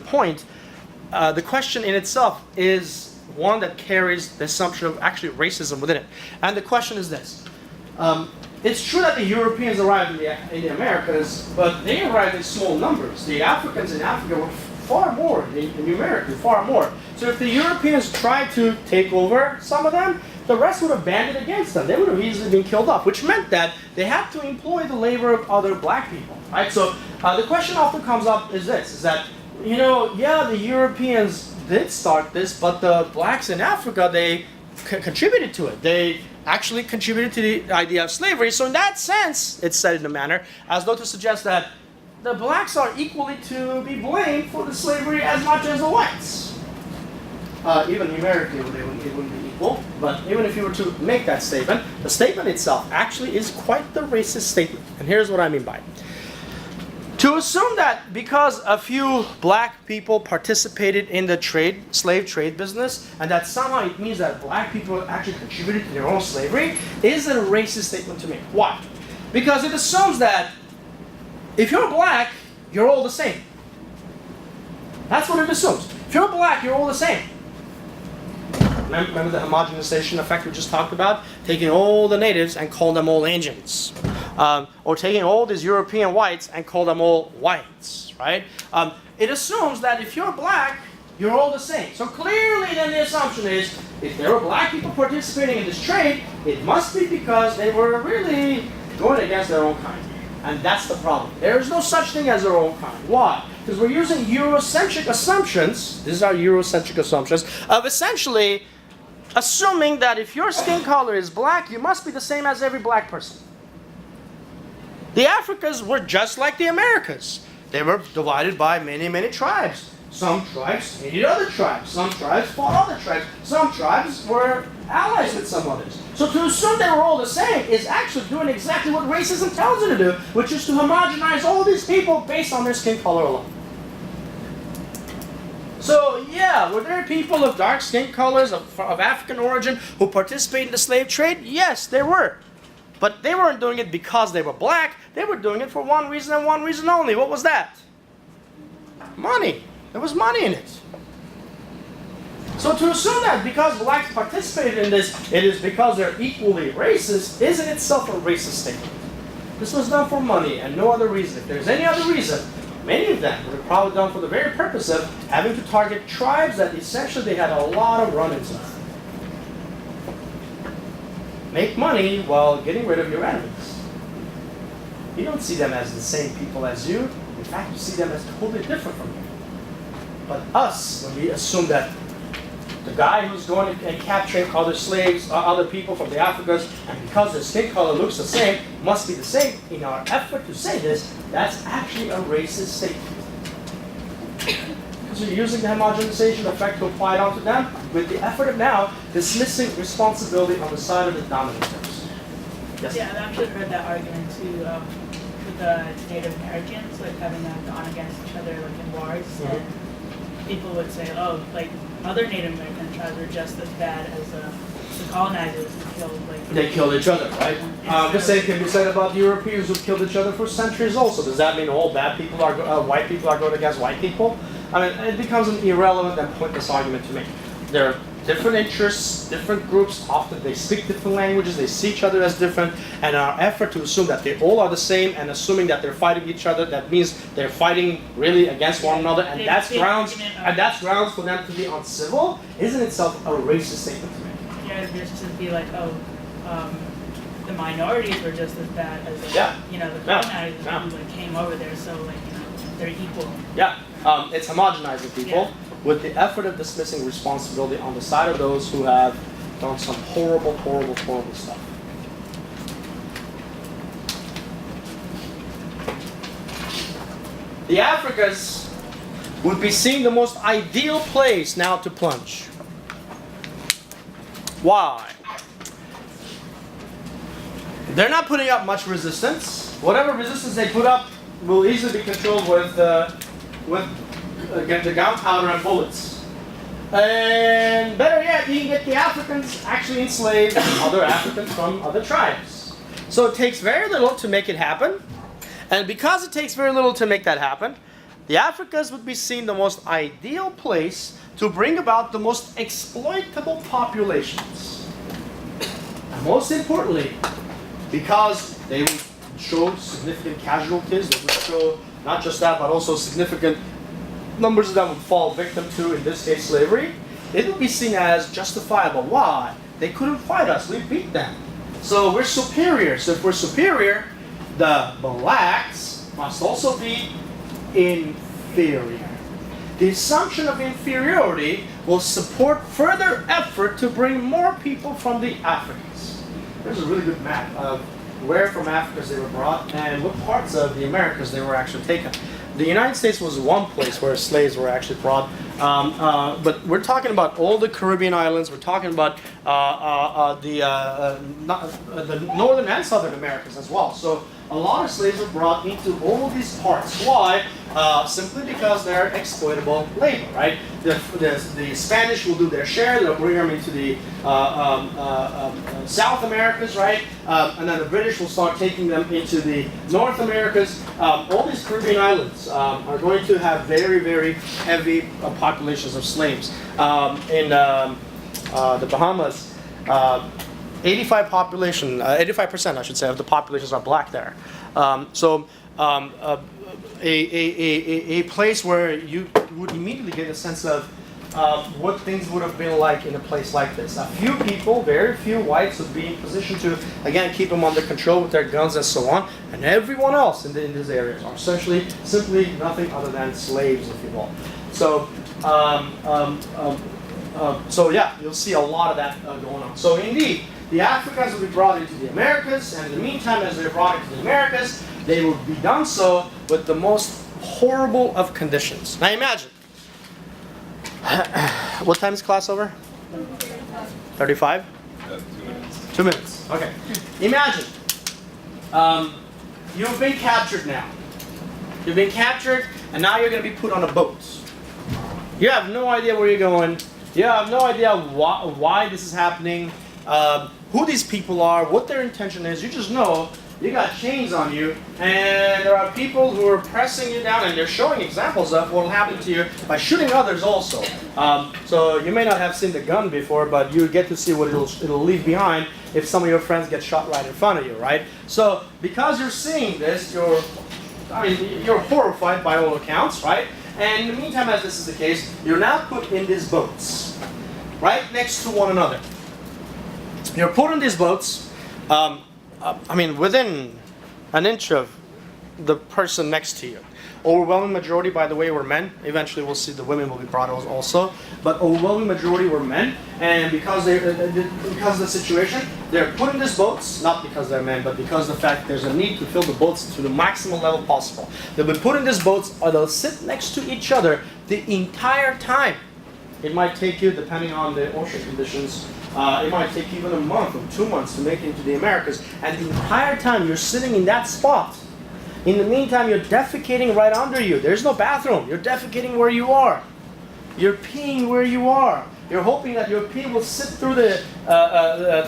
Speaker 1: question in itself is one that carries the assumption of actually racism within it. And the question is this. It's true that the Europeans arrived in the Americas, but they arrived in small numbers. The Africans in Africa were far more, numerically far more. So if the Europeans tried to take over some of them, the rest would have banded against them. They would have easily been killed off, which meant that they had to employ the labor of other black people. Right? So the question often comes up is this, is that, the Europeans did start this, but the blacks in Africa, they contributed to it. They actually contributed to the idea of slavery. So in that sense, it's said in a manner as though to suggest that the blacks are equally to be blamed for the slavery as much as the whites. Even numerically, it wouldn't be equal. But even if you were to make that statement, the statement itself actually is quite the racist statement. And here's what I mean by it. To assume that because a few black people participated in the slave trade business, and that somehow it means that black people actually contributed to their own slavery, is a racist statement to me. Why? Because it assumes that if you're black, you're all the same. That's what it assumes. If you're black, you're all the same. Remember the homogenization effect we just talked about? Taking all the natives and calling them all Asians. Or taking all these European whites and call them all whites, right? It assumes that if you're black, you're all the same. So clearly then the assumption is, if there were black people participating in this trade, it must be because they were really going against their own kind. And that's the problem. There is no such thing as their own kind. Why? Because we're using Eurocentric assumptions, these are Eurocentric assumptions, of essentially assuming that if your skin color is black, you must be the same as every black person. The Africas were just like the Americas. They were divided by many, many tribes. Some tribes hated other tribes. Some tribes fought other tribes. Some tribes were allies with some others. So to assume they were all the same is actually doing exactly what racism tells you to do, which is to homogenize all these people based on their skin color alone. So yeah, were there people of dark skin colors of African origin who participated in the slave trade? Yes, there were. But they weren't doing it because they were black. They were doing it for one reason and one reason only. What was that? Money. There was money in it. So to assume that because blacks participated in this, it is because they're equally racist, is in itself a racist statement. This was done for money and no other reason. If there's any other reason, many of them were probably done for the very purpose of having to target tribes that essentially they had a lot of run-ins with. Make money while getting rid of your enemies. You don't see them as the same people as you. In fact, you see them as totally different from you. But us, when we assume that the guy who's going and capturing other slaves, other people from the Africas, and because their skin color looks the same, must be the same, in our effort to say this, that's actually a racist statement. Because you're using the homogenization effect to apply it onto them, with the effort of now dismissing responsibility on the side of the dominators. Yes?
Speaker 4: Yeah, I've actually heard that argument too with the Native Americans, like having gone against each other like in wars, and people would say, oh, like other Native American tribes are just as bad as the colonizers who killed like.
Speaker 1: They killed each other, right? The same can be said about the Europeans who killed each other for centuries. Also, does that mean all bad people are white people are going against white people? I mean, it becomes an irrelevant and pointless argument to me. There are different interests, different groups. Often they speak different languages. They see each other as different. And our effort to assume that they all are the same and assuming that they're fighting each other, that means they're fighting really against one another. And that's grounds for them to be uncivil. Is in itself a racist statement to me.
Speaker 4: Yeah, just to be like, the minorities were just as bad as the colonizers who like came over there. So like they're equal.
Speaker 1: Yeah, it's homogenizing people with the effort of dismissing responsibility on the side of those who have done some horrible, horrible, horrible stuff. The Africas would be seen the most ideal place now to plunge. Why? They're not putting up much resistance. Whatever resistance they put up will easily be controlled with the gunpowder and bullets. And better yet, you can get the Africans actually enslave other Africans from other tribes. So it takes very little to make it happen. And because it takes very little to make that happen, the Africas would be seen the most ideal place to bring about the most exploitable populations. And most importantly, because they would show significant casualties, they would show not just that, but also significant numbers of them would fall victim to, in this case, slavery. It would be seen as justifiable. Why? They couldn't fight us. We beat them. So we're superior. So if we're superior, the blacks must also be inferior. The assumption of inferiority will support further effort to bring more people from the Africas. There's a really good map of where from Africas they were brought and what parts of the Americas they were actually taken. The United States was one place where slaves were actually brought, but we're talking about all the Caribbean islands. We're talking about the northern and southern Americas as well. So a lot of slaves were brought into all of these parts. Why? Simply because they're exploitable labor, right? The Spanish will do their share. They'll bring them into the South Americas, right? And then the British will start taking them into the North Americas. All these Caribbean islands are going to have very, very heavy populations of slaves. In the Bahamas, 85% I should say, of the populations are black there. A place where you would immediately get a sense of what things would have been like in a place like this. A few people, very few whites would be in position to, again, keep them under control with their guns and so on, and everyone else in these areas are essentially simply nothing other than slaves, if you will. So, yeah, you'll see a lot of that going on. So indeed, the Africans will be brought into the Americas, and in the meantime, as they're brought into the Americas, they will be done so with the most horrible of conditions. Now imagine. What time is class over? 35?
Speaker 3: 2 minutes.
Speaker 1: 2 minutes. Okay. Imagine. You've been captured now. You've been captured, and now you're going to be put on a boat. You have no idea where you're going. You have no idea why this is happening, who these people are, what their intention is. You just know you got chains on you, and there are people who are pressing you down, and they're showing examples of what will happen to you by shooting others also. So you may not have seen the gun before, but you get to see what it'll leave behind if some of your friends get shot right in front of you, right? So because you're seeing this, you're horrified by all accounts, right? And in the meantime, as this is the case, you're now put in these boats, right next to one another. You're put in these boats, within an inch of the person next to you. Overwhelming majority, by the way, were men. Eventually we'll see the women will be brought also. But overwhelming majority were men. And because of the situation, they're put in these boats, not because they're men, but because of the fact there's a need to fill the boats to the maximum level possible. They'll be put in these boats, or they'll sit next to each other the entire time. It might take you, depending on the ocean conditions, it might take even a month or 2 months to make it into the Americas. And the entire time you're sitting in that spot. In the meantime, you're defecating right under you. There's no bathroom. You're defecating where you are. You're peeing where you are. You're hoping that your pee will sit through the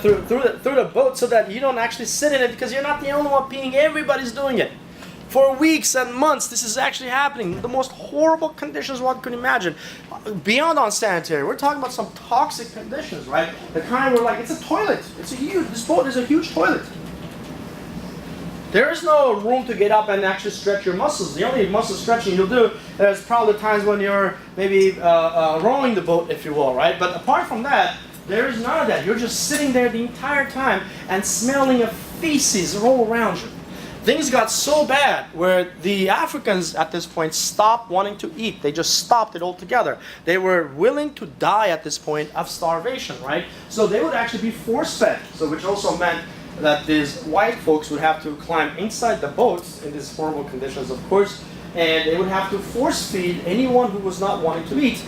Speaker 1: through the boat so that you don't actually sit in it, because you're not the only one peeing. Everybody's doing it. For weeks and months, this is actually happening. The most horrible conditions one could imagine. Beyond unsanitary, we're talking about some toxic conditions, right? The kind where, like, it's a toilet. This boat is a huge toilet. There is no room to get up and actually stretch your muscles. The only muscle stretching you'll do is probably times when you're maybe rowing the boat, if you will, right? But apart from that, there is none of that. You're just sitting there the entire time and smelling of feces all around you. things got so bad where the Africans at this point stopped wanting to eat. They just stopped it altogether. They were willing to die at this point of starvation, right? So they would actually be force-fed, so which also meant that these white folks would have to climb inside the boats in these horrible conditions, of course, and they would have to force-feed anyone who was not wanting to eat,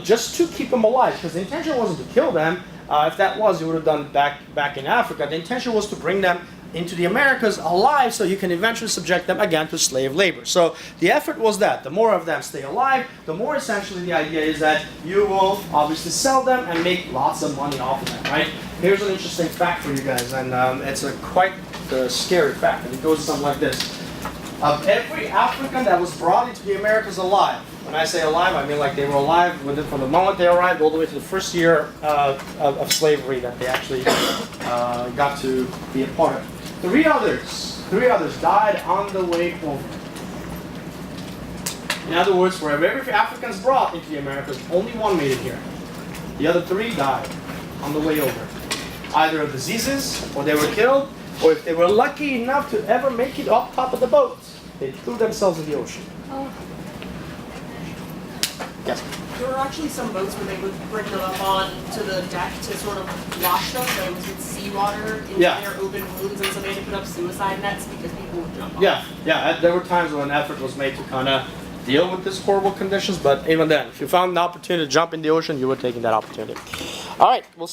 Speaker 1: just to keep them alive, because the intention wasn't to kill them. If that was, you would have done back in Africa. The intention was to bring them into the Americas alive so you can eventually subject them again to slave labor. So the effort was that. The more of them stay alive, the more essentially the idea is that you will obviously sell them and make lots of money off of them, right? Here's an interesting fact for you guys, and it's a quite scary fact, and it goes something like this. Of every African that was brought into the Americas alive, when I say alive, I mean like they were alive from the moment they arrived all the way to the first year of slavery that they actually got to be a part of. Three others died on the way over. In other words, for every Africans brought into the Americas, only one made it here. The other three died on the way over. Either of diseases, or they were killed, or if they were lucky enough to ever make it off top of the boat, they threw themselves in the ocean.
Speaker 2: Oh.
Speaker 1: Yes.
Speaker 5: There were actually some boats where they would bring them up onto the deck to sort of wash them, but it was with seawater in their open wounds, and so they had to put up suicide nets because people would jump off.
Speaker 1: Yeah. There were times when an effort was made to kind of deal with these horrible conditions, but even then, if you found an opportunity to jump in the ocean, you were taking that opportunity. All right, we'll